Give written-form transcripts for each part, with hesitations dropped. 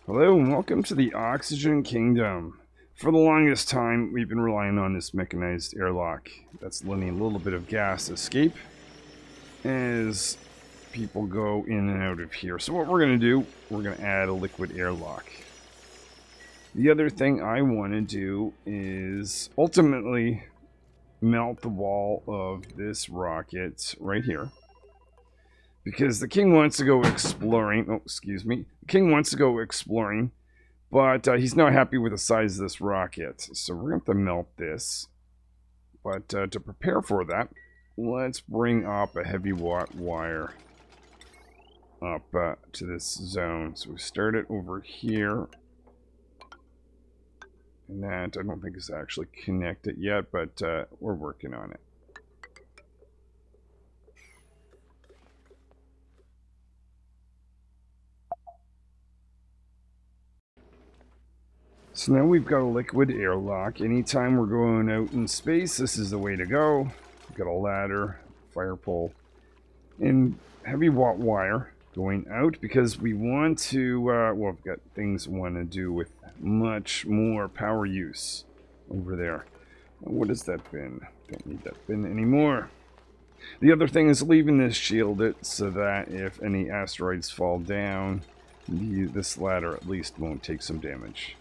Hello and welcome to the Oxygen Kingdom. For the longest time, we've been relying on this mechanized airlock that's letting a little bit of gas escape as people go in and out of here. So what we're going to do, we're going to add a liquid airlock. The other thing I want to do is ultimately melt the wall of this rocket right here. Because the king wants to go exploring. Oh, excuse me. The king wants to go exploring, but he's not happy with the size of this rocket. So we're going to have to melt this. But to prepare for that, let's bring up a heavy watt wire up to this zone. So we start it over here. And that I don't think is actually connected yet, but we're working on it. So now we've got a liquid airlock. Anytime we're going out in space, this is the way to go. We've got a ladder, fire pole, and heavy watt wire going out because we want to, well, we've got things we want to do with much more power use over there. What is that bin? Don't need that bin anymore. The other thing is leaving this shielded so that if any asteroids fall down, this ladder at least won't take some damage.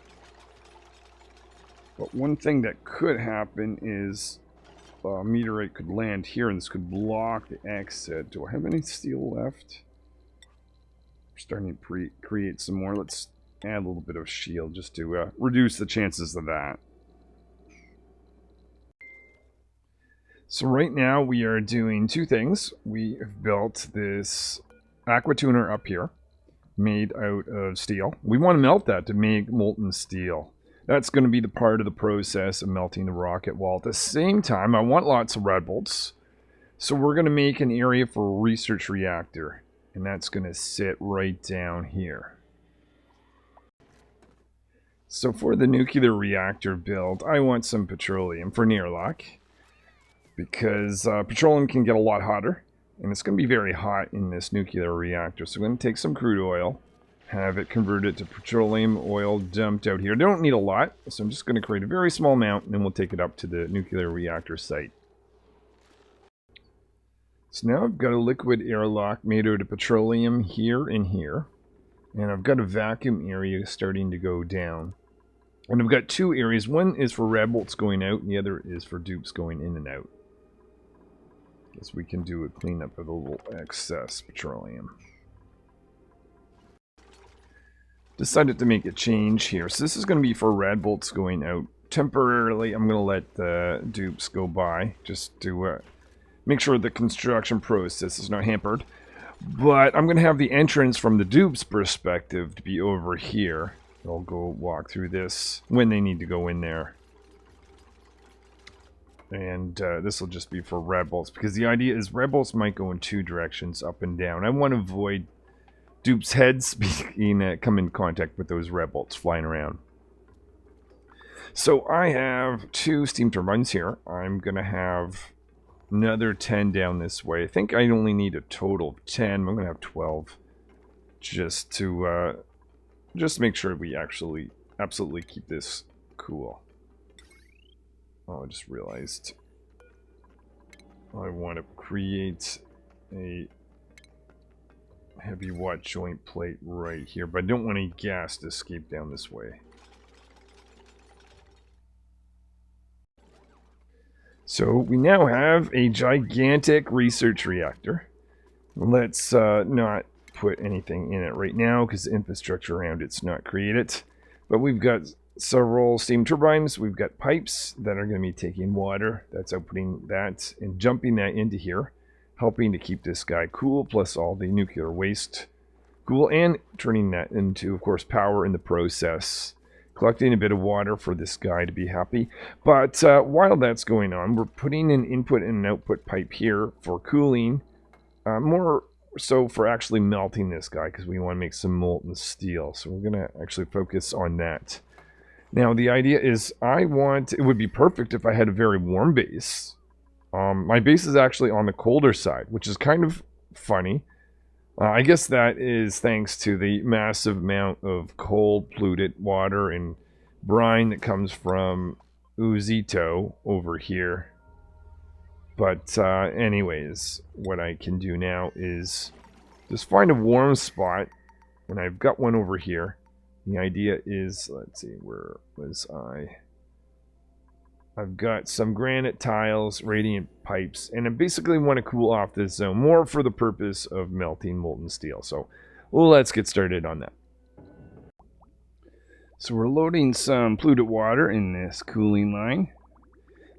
But one thing that could happen is a meteorite could land here and this could block the exit. Do I have any steel left? We're starting to create some more. Let's add a little bit of shield just to reduce the chances of that. So right now we are doing two things. We have built this aqua tuner up here made out of steel. We want to melt that to make molten steel. That's going to be the part of the process of melting the rocket wall. At the same time, I want lots of red bolts. So we're going to make an area for a research reactor. And that's going to sit right down here. So for the nuclear reactor build, I want some petroleum for an airlock. Because petroleum can get a lot hotter. And it's going to be very hot in this nuclear reactor. So we're going to take some crude oil. Have it converted to petroleum oil dumped out here. I don't need a lot, so I'm just going to create a very small amount, and then we'll take it up to the nuclear reactor site. So now I've got a liquid airlock made out of petroleum here and here, and I've got a vacuum area starting to go down. And I've got two areas. One is for red bolts going out, and the other is for dupes going in and out. Guess we can do a cleanup of a little excess petroleum. Decided to make a change here. So this is going to be for red bolts going out. Temporarily, I'm going to let the dupes go by just to make sure the construction process is not hampered. But I'm going to have the entrance from the dupes perspective to be over here. I'll go walk through this when they need to go in there. And this will just be for red bolts because the idea is red bolts might go in two directions, up and down. I want to avoid dupes' heads come in contact with those red bolts flying around. So I have two steam turbines here. I'm going to have another 10 down this way. I think I only need a total of 10. I'm going to have 12 just to make sure we actually absolutely keep this cool. Oh, I just realized I want to create a heavy watt joint plate right here, but I don't want any gas to escape down this way. So we now have a gigantic research reactor. Let's not put anything in it right now because the infrastructure around it's not created. But we've got several steam turbines. We've got pipes that are going to be taking water. That's outputting that and jumping that into here, helping to keep this guy cool, plus all the nuclear waste cool, and turning that into, of course, power in the process. Collecting a bit of water for this guy to be happy. But while that's going on, we're putting an input and an output pipe here for cooling. More so for actually melting this guy, because we want to make some molten steel. So we're going to actually focus on that. Now, the idea is it would be perfect if I had a very warm base. My base is actually on the colder side, which is kind of funny. I guess that is thanks to the massive amount of cold polluted water and brine that comes from Uzito over here. But anyways, what I can do now is just find a warm spot, and I've got one over here. The idea is, let's see, where was I? I've got some granite tiles, radiant pipes, and I basically want to cool off this zone more for the purpose of melting molten steel. So let's get started on that. So we're loading some polluted water in this cooling line.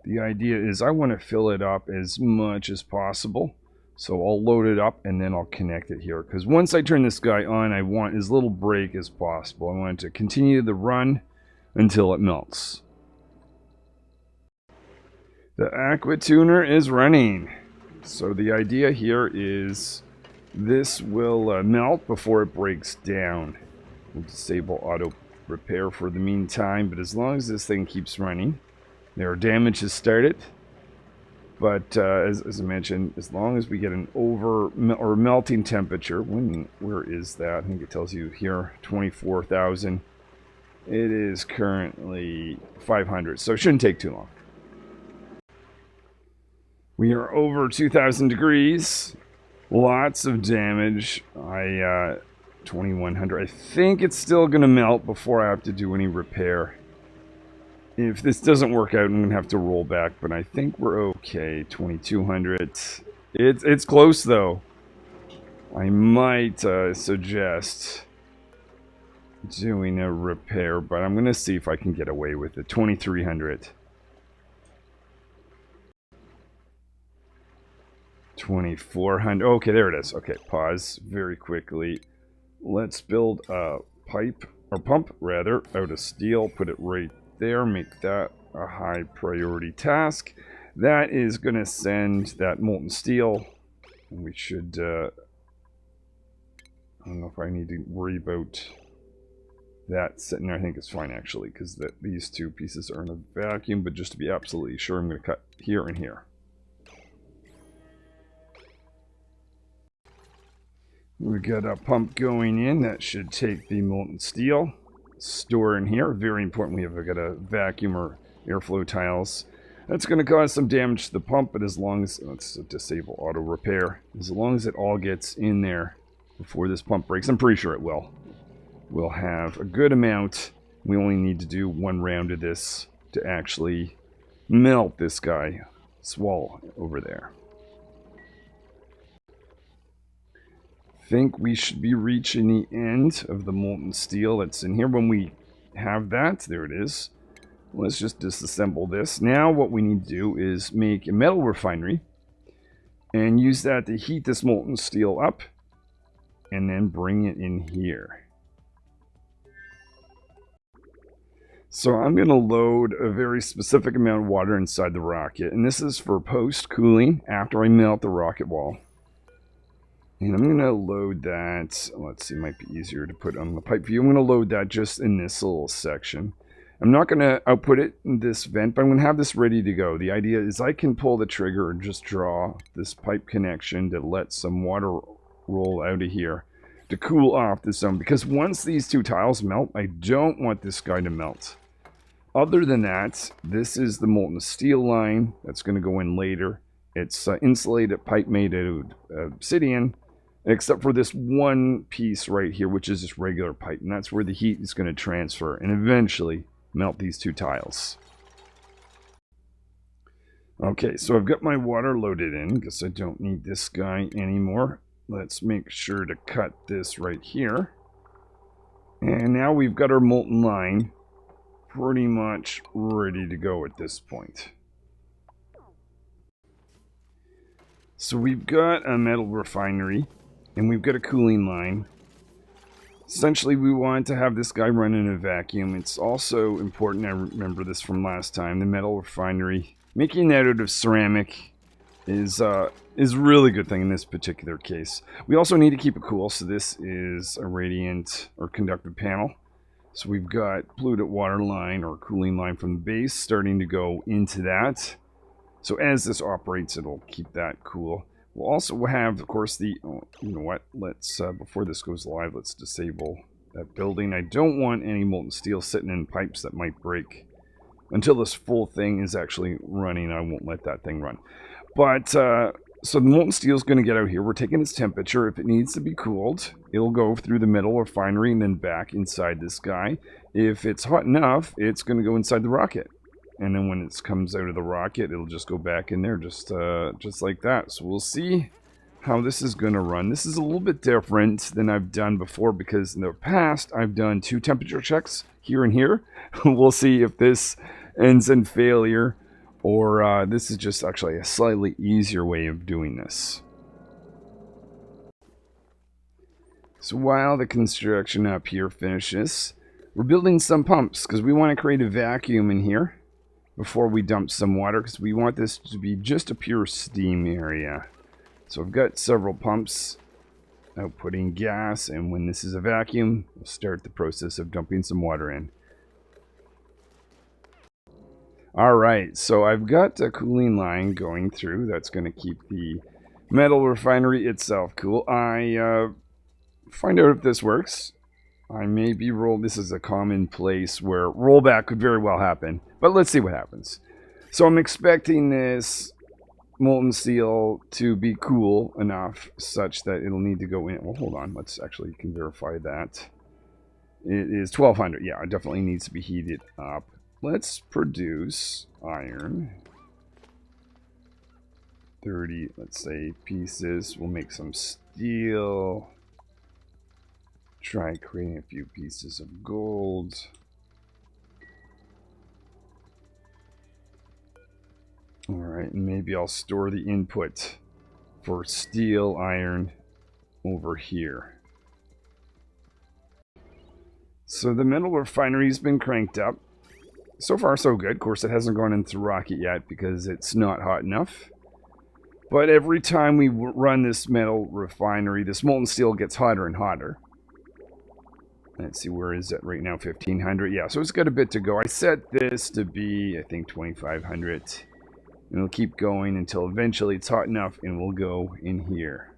The idea is I want to fill it up as much as possible. So I'll load it up and then I'll connect it here. Because once I turn this guy on, I want as little break as possible. I want it to continue the run until it melts. The aqua tuner is running. So the idea here is this will melt before it breaks down. We'll disable auto repair for the meantime, but as long as this thing keeps running, their damage has started. But as I mentioned, as long as we get an melting temperature, where is that? I think it tells you here 24,000. It is currently 500, so it shouldn't take too long. We are over 2,000 degrees. Lots of damage. 2,100. I think it's still going to melt before I have to do any repair. If this doesn't work out, I'm going to have to roll back, but I think we're okay. 2,200. It's close, though. I might suggest doing a repair, but I'm going to see if I can get away with it. 2,300. 2,400. Okay, there it is. Okay, pause very quickly. Let's build a pump rather, out of steel. Put it right there. Make that a high priority task. That is going to send that molten steel. We should, I don't know if I need to worry about that sitting there. I think it's fine actually, because these two pieces are in a vacuum, but just to be absolutely sure, I'm going to cut here and here. We got a pump going in that should take the molten steel, store in here. Very important, we've got a vacuum or airflow tiles. That's going to cause some damage to the pump, but as long as, let's disable auto repair, as long as it all gets in there before this pump breaks, I'm pretty sure it will. We'll have a good amount. We only need to do one round of this to actually melt this guy, swallow over there. Think we should be reaching the end of the molten steel that's in here. When we have that, there it is. Let's just disassemble this. Now what we need to do is make a metal refinery and use that to heat this molten steel up and then bring it in here. So I'm going to load a very specific amount of water inside the rocket, and this is for post-cooling after I melt the rocket wall. And I'm going to load that, let's see, it might be easier to put on the pipe view. I'm going to load that just in this little section. I'm not going to output it in this vent, but I'm going to have this ready to go. The idea is I can pull the trigger and just draw this pipe connection to let some water roll out of here to cool off the zone. Because once these two tiles melt, I don't want this guy to melt. Other than that, this is the molten steel line that's going to go in later. It's insulated pipe made out of obsidian, except for this one piece right here, which is just regular pipe, and that's where the heat is going to transfer and eventually melt these two tiles. Okay, so I've got my water loaded in because I don't need this guy anymore. Let's make sure to cut this right here. And now we've got our molten line pretty much ready to go at this point. So we've got a metal refinery and we've got a cooling line. Essentially, we want to have this guy run in a vacuum. It's also important, I remember this from last time, the metal refinery. Making that out of ceramic is a really good thing in this particular case. We also need to keep it cool, so this is a radiant or conductive panel. So we've got polluted water line or cooling line from the base starting to go into that. So as this operates, it'll keep that cool. We'll also have, of course, the... Oh, you know what? Let's, before this goes live, let's disable that building. I don't want any molten steel sitting in pipes that might break. Until this full thing is actually running, I won't let that thing run. But, so the molten steel is going to get out here. We're taking its temperature. If it needs to be cooled, it'll go through the metal refinery and then back inside this guy. If it's hot enough, it's going to go inside the rocket. And then when it comes out of the rocket, it'll just go back in there just like that. So we'll see how this is going to run. This is a little bit different than I've done before because in the past, I've done 2 temperature checks here and here. We'll see if this ends in failure. Or this is just actually a slightly easier way of doing this. So while the construction up here finishes, we're building some pumps because we want to create a vacuum in here before we dump some water because we want this to be just a pure steam area. So I've got several pumps outputting gas, and when this is a vacuum, we'll start the process of dumping some water in. Alright, so I've got a cooling line going through that's going to keep the metal refinery itself cool. I find out if this works. I may be rolled. This is a common place where rollback could very well happen, but let's see what happens. So I'm expecting this molten steel to be cool enough such that it'll need to go in. Well, hold on. Let's actually, you can verify that. It is 1200. Yeah, it definitely needs to be heated up. Let's produce iron. 30, let's say, pieces. We'll make some steel. Try creating a few pieces of gold. Alright, and maybe I'll store the input for steel, iron over here. So the metal refinery's been cranked up. So far, so good. Of course, it hasn't gone into the rocket yet because it's not hot enough. But every time we run this metal refinery, this molten steel gets hotter and hotter. Let's see, where is it right now? 1500. Yeah, so it's got a bit to go. I set this to be, I think, 2500. And it'll keep going until eventually it's hot enough and we'll go in here.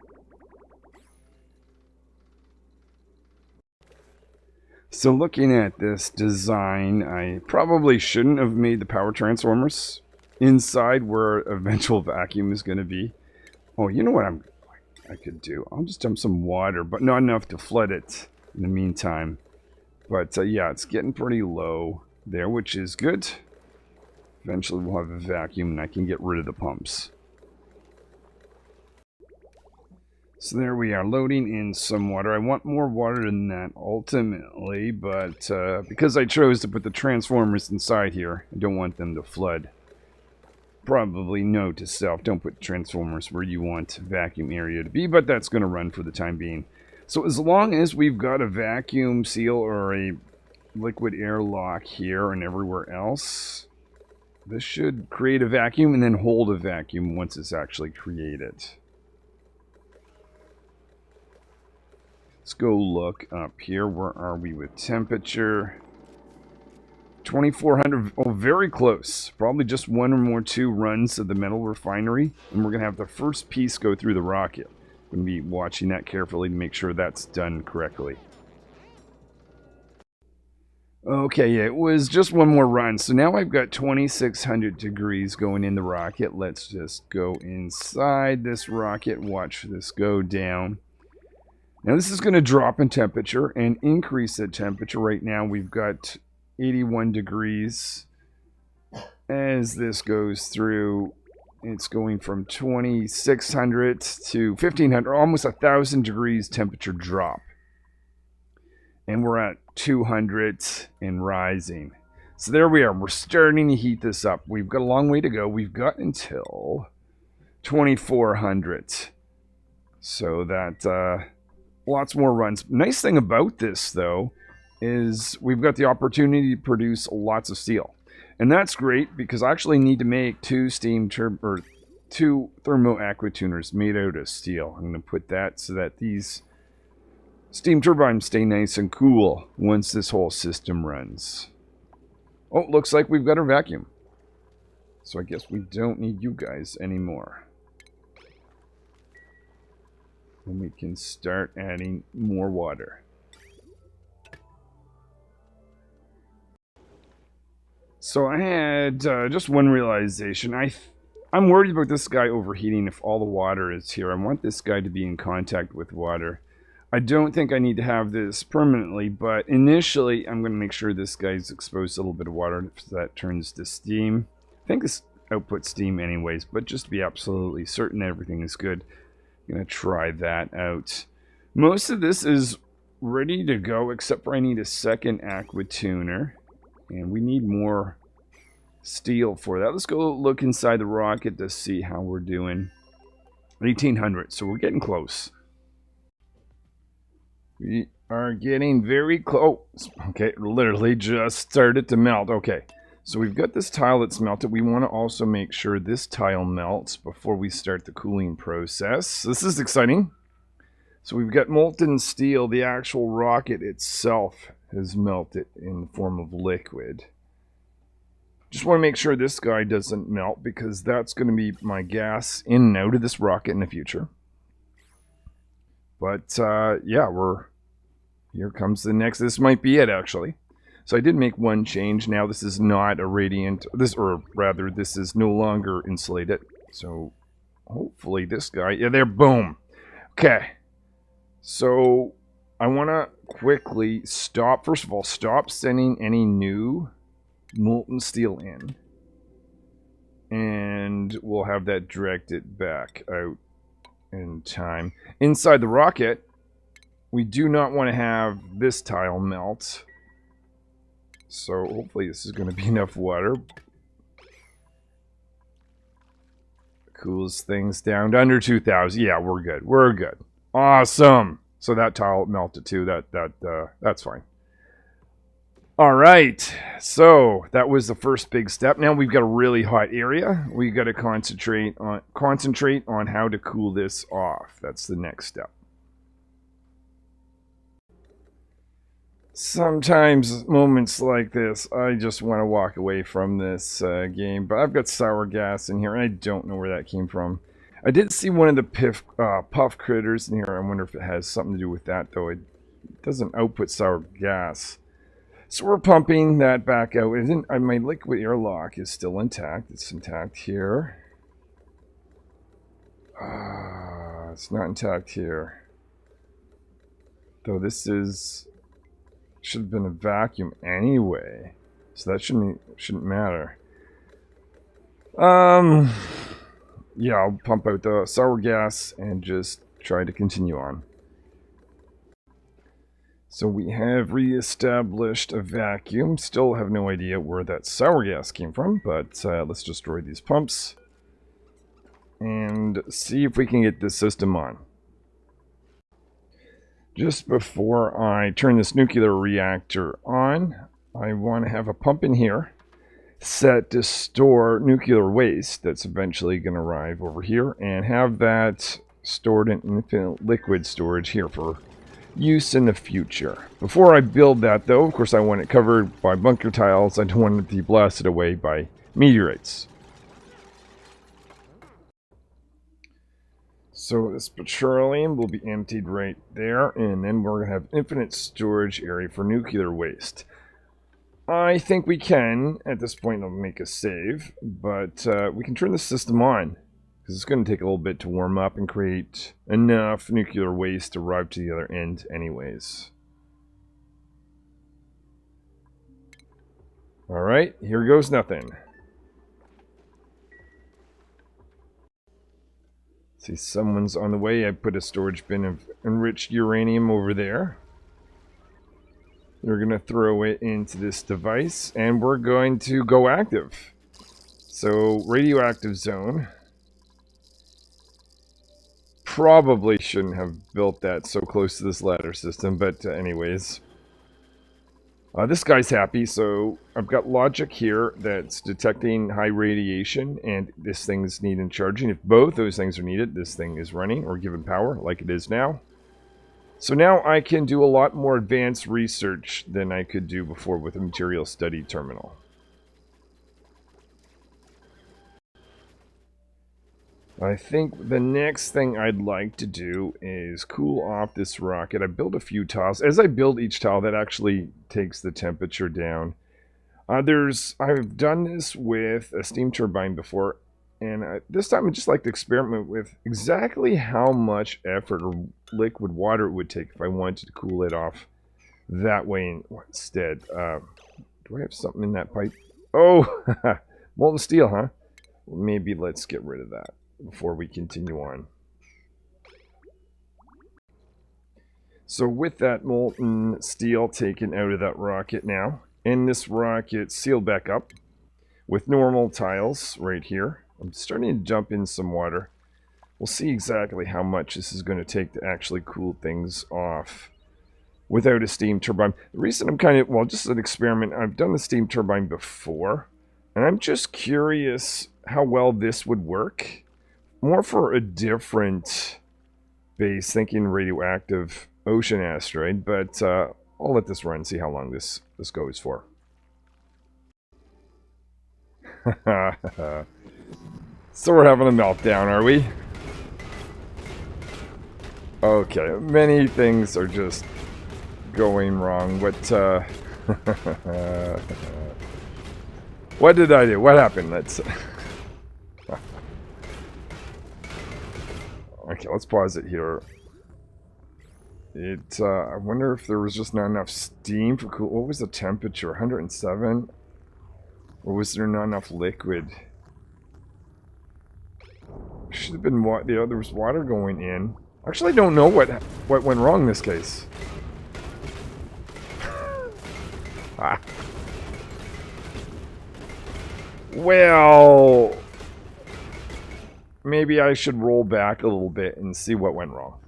So looking at this design, I probably shouldn't have made the power transformers inside where eventual vacuum is going to be. Oh, you know what I could do? I'll just dump some water, but not enough to flood it in the meantime. But yeah, it's getting pretty low there, which is good. Eventually we'll have a vacuum and I can get rid of the pumps. So there we are, loading in some water. I want more water than that ultimately, but because I chose to put the transformers inside here, I don't want them to flood. Probably note to self, don't put transformers where you want vacuum area to be, but that's going to run for the time being. So as long as we've got a vacuum seal or a liquid airlock here and everywhere else, this should create a vacuum and then hold a vacuum once it's actually created. Let's go look up here. Where are we with temperature? 2400. Oh, very close. Probably just 1 or 2 runs of the metal refinery. And we're going to have the first piece go through the rocket. I'm going to be watching that carefully to make sure that's done correctly. Okay, yeah, it was just 1 more run. So now I've got 2600 degrees going in the rocket. Let's just go inside this rocket. Watch this go down. Now this is going to drop in temperature and increase the temperature. Right now we've got 81 degrees. As this goes through, it's going from 2600 to 1500, almost 1000 degrees temperature drop. And we're at 200 and rising. So there we are. We're starting to heat this up. We've got a long way to go. We've got until 2400. So that... lots more runs. Nice thing about this, though, is we've got the opportunity to produce lots of steel. And that's great because I actually need to make 2 thermo aquatuners made out of steel. I'm going to put that so that these steam turbines stay nice and cool once this whole system runs. Oh, looks like we've got our vacuum. So I guess we don't need you guys anymore. And we can start adding more water. So I had just one realization. I'm worried about this guy overheating if all the water is here. I want this guy to be in contact with water. I don't think I need to have this permanently, but initially I'm going to make sure this guy's exposed to a little bit of water if that turns to steam. I think this outputs steam anyways, but just to be absolutely certain everything is good, I'm going to try that out. Most of this is ready to go, except for I need a second aqua tuner. And we need more steel for that. Let's go look inside the rocket to see how we're doing. 1800, so we're getting close. We are getting very close. Okay, literally just started to melt. Okay, so we've got this tile that's melted. We want to also make sure this tile melts before we start the cooling process. This is exciting. So we've got molten steel. The actual rocket itself has melted in the form of liquid. Just want to make sure this guy doesn't melt because that's going to be my gas in and out of this rocket in the future. But yeah, here comes the next. This might be it actually. So I did make one change. Now this is not a radiant. This is no longer insulated. So hopefully this guy. Yeah, there. Boom. Okay. So I want to quickly stop. First of all, stop sending any new molten steel in. And we'll have that directed back out in time. Inside the rocket, we do not want to have this tile melt. So hopefully this is going to be enough water. Cools things down to under 2,000. Yeah, we're good. We're good. Awesome. So that tile melted too. That's fine. All right. So that was the first big step. Now we've got a really hot area. We got to concentrate on how to cool this off. That's the next step. Sometimes moments like this, I just want to walk away from this game. But I've got sour gas in here, and I don't know where that came from. I did see one of the puff critters in here. I wonder if it has something to do with that, though. It doesn't output sour gas. So we're pumping that back out. My liquid airlock is still intact. It's intact here. It's not intact here. Though this should have been a vacuum anyway. So that shouldn't matter. Yeah, I'll pump out the sour gas and just try to continue on. So we have re-established a vacuum. Still have no idea where that sour gas came from, but let's destroy these pumps and see if we can get this system on. Just before I turn this nuclear reactor on, I want to have a pump in here set to store nuclear waste that's eventually going to arrive over here, and have that stored in infinite liquid storage here for use in the future. Before I build that, though, of course I want it covered by bunker tiles. I don't want it to be blasted away by meteorites. So this petroleum will be emptied right there, and then we're going to have infinite storage area for nuclear waste. I think we can, at this point, it'll make a save, but we can turn the system on, because it's going to take a little bit to warm up and create enough nuclear waste to arrive to the other end anyways. Alright, here goes nothing. See, someone's on the way. I put a storage bin of enriched uranium over there. We're going to throw it into this device, and we're going to go active. So, radioactive zone. Probably shouldn't have built that so close to this ladder system, but anyways. This guy's happy, so I've got logic here that's detecting high radiation, and this thing's needing charging. If both those things are needed, this thing is running or given power like it is now. So now I can do a lot more advanced research than I could do before with a material study terminal. I think the next thing I'd like to do is cool off this rocket. I built a few tiles. As I build each tile, that actually takes the temperature down. I've done this with a steam turbine before, and this time I'd just like to experiment with exactly how much effort or liquid water it would take if I wanted to cool it off that way instead. Do I have something in that pipe? Oh, molten steel, huh? Well, maybe let's get rid of that before we continue on. So with that molten steel taken out of that rocket now, and this rocket sealed back up with normal tiles right here, I'm starting to dump in some water. We'll see exactly how much this is going to take to actually cool things off without a steam turbine. The reason I'm kind of, well, just an experiment, I've done the steam turbine before, and I'm just curious how well this would work. More for a different base, thinking radioactive ocean asteroid, but I'll let this run, see how long this goes for. So we're having a meltdown, are we? Okay, many things are just going wrong. What what did I do? What happened? Let's okay, let's pause it here. I wonder if there was just not enough steam for cool. What was the temperature? 107? Or was there not enough liquid? Should have been there was water going in. Actually, I don't know what went wrong in this case. Ah. Well, maybe I should roll back a little bit and see what went wrong.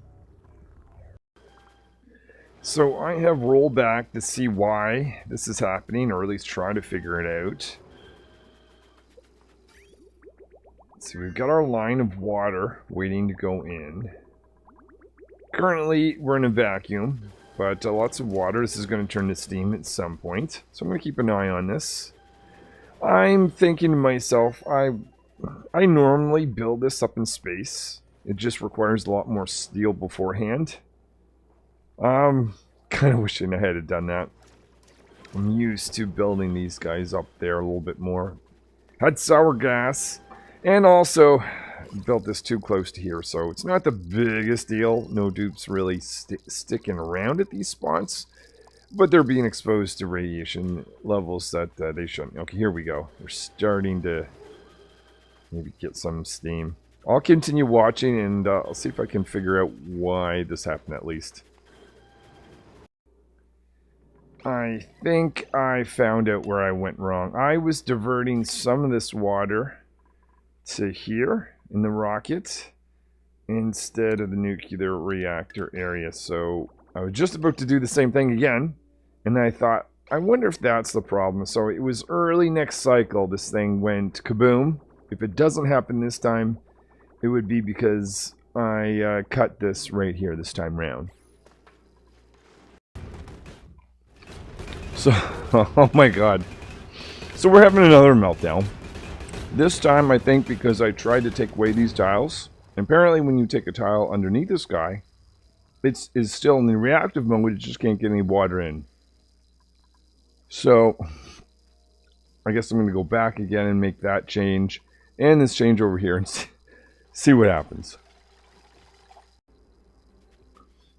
So I have rolled back to see why this is happening, or at least try to figure it out. Let's see, we've got our line of water waiting to go in. Currently, we're in a vacuum, but lots of water. This is going to turn to steam at some point, so I'm going to keep an eye on this. I'm thinking to myself, I normally build this up in space. It just requires a lot more steel beforehand. Kind of wishing I had done that. I'm used to building these guys up there a little bit more. Had sour gas, and also built this too close to here, so it's not the biggest deal. No dupes really sticking around at these spots, but they're being exposed to radiation levels that they shouldn't. Okay, here we go. We're starting to maybe get some steam. I'll continue watching, and I'll see if I can figure out why this happened at least. I think I found out where I went wrong. I was diverting some of this water to here in the rocket instead of the nuclear reactor area. So I was just about to do the same thing again, and then I thought, I wonder if that's the problem. So it was early next cycle this thing went kaboom. If it doesn't happen this time, it would be because I cut this right here this time round. So, oh my god. So we're having another meltdown. This time, I think, because I tried to take away these tiles. Apparently, when you take a tile underneath this guy, it is still in the reactive mode, it just can't get any water in. So, I guess I'm going to go back again and make that change, and this change over here, and see what happens.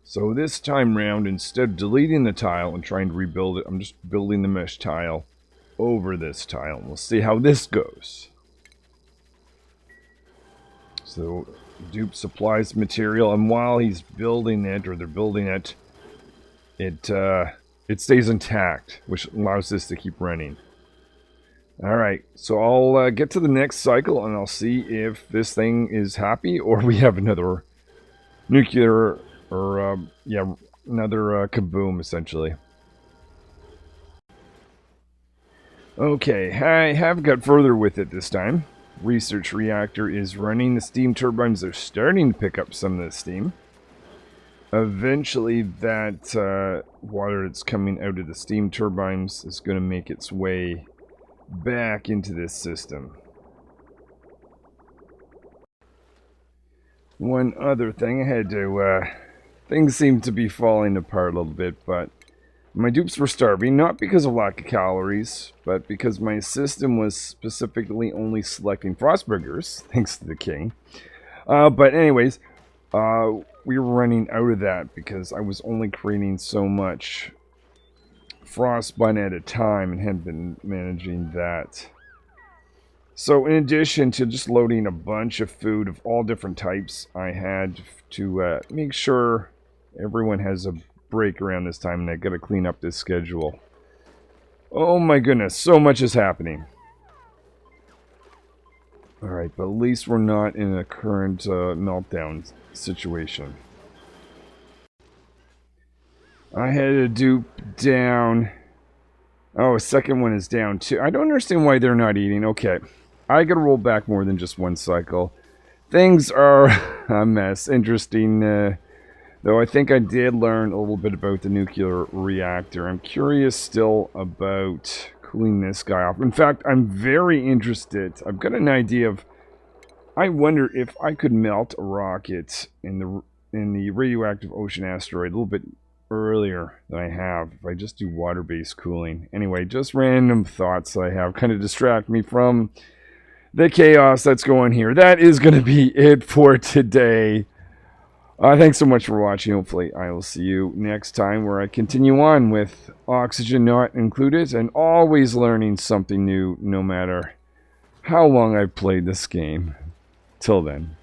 So this time round, instead of deleting the tile and trying to rebuild it, I'm just building the mesh tile over this tile. And we'll see how this goes. So dupe supplies material, and while he's building it, or they're building it, it stays intact, which allows this to keep running. Alright, so I'll get to the next cycle, and I'll see if this thing is happy, or we have another nuclear... Or, yeah, another kaboom, essentially. Okay, I have got further with it this time. Research reactor is running. The steam turbines are starting to pick up some of the steam. Eventually, that water that's coming out of the steam turbines is going to make its way back into this system. one other thing. I had to, things seem to be falling apart a little bit, but my dupes were starving, not because of lack of calories, but because my system was specifically only selecting Frostburgers, thanks to the king. But anyways, we were running out of that because I was only creating so much frostbite at a time and had been managing that. So in addition to just loading a bunch of food of all different types, I had to make sure everyone has a break around this time, and I gotta clean up this schedule. Oh my goodness, so much is happening. Alright, but at least we're not in a current meltdown situation. I had a dupe down. Oh, a second one is down too. I don't understand why they're not eating. Okay, I gotta roll back more than just one cycle. Things are a mess. Interesting, though I think I did learn a little bit about the nuclear reactor. I'm curious still about cooling this guy off. In fact, I'm very interested. I've got an idea of... I wonder if I could melt a rocket in the radioactive ocean asteroid a little bit earlier than I have if I just do water-based cooling. Anyway, just random thoughts I have kind of distract me from the chaos that's going here. That is going to be it for today. Thanks so much for watching. Hopefully I will see you next time where I continue on with Oxygen Not Included and always learning something new no matter how long I've played this game. Till then.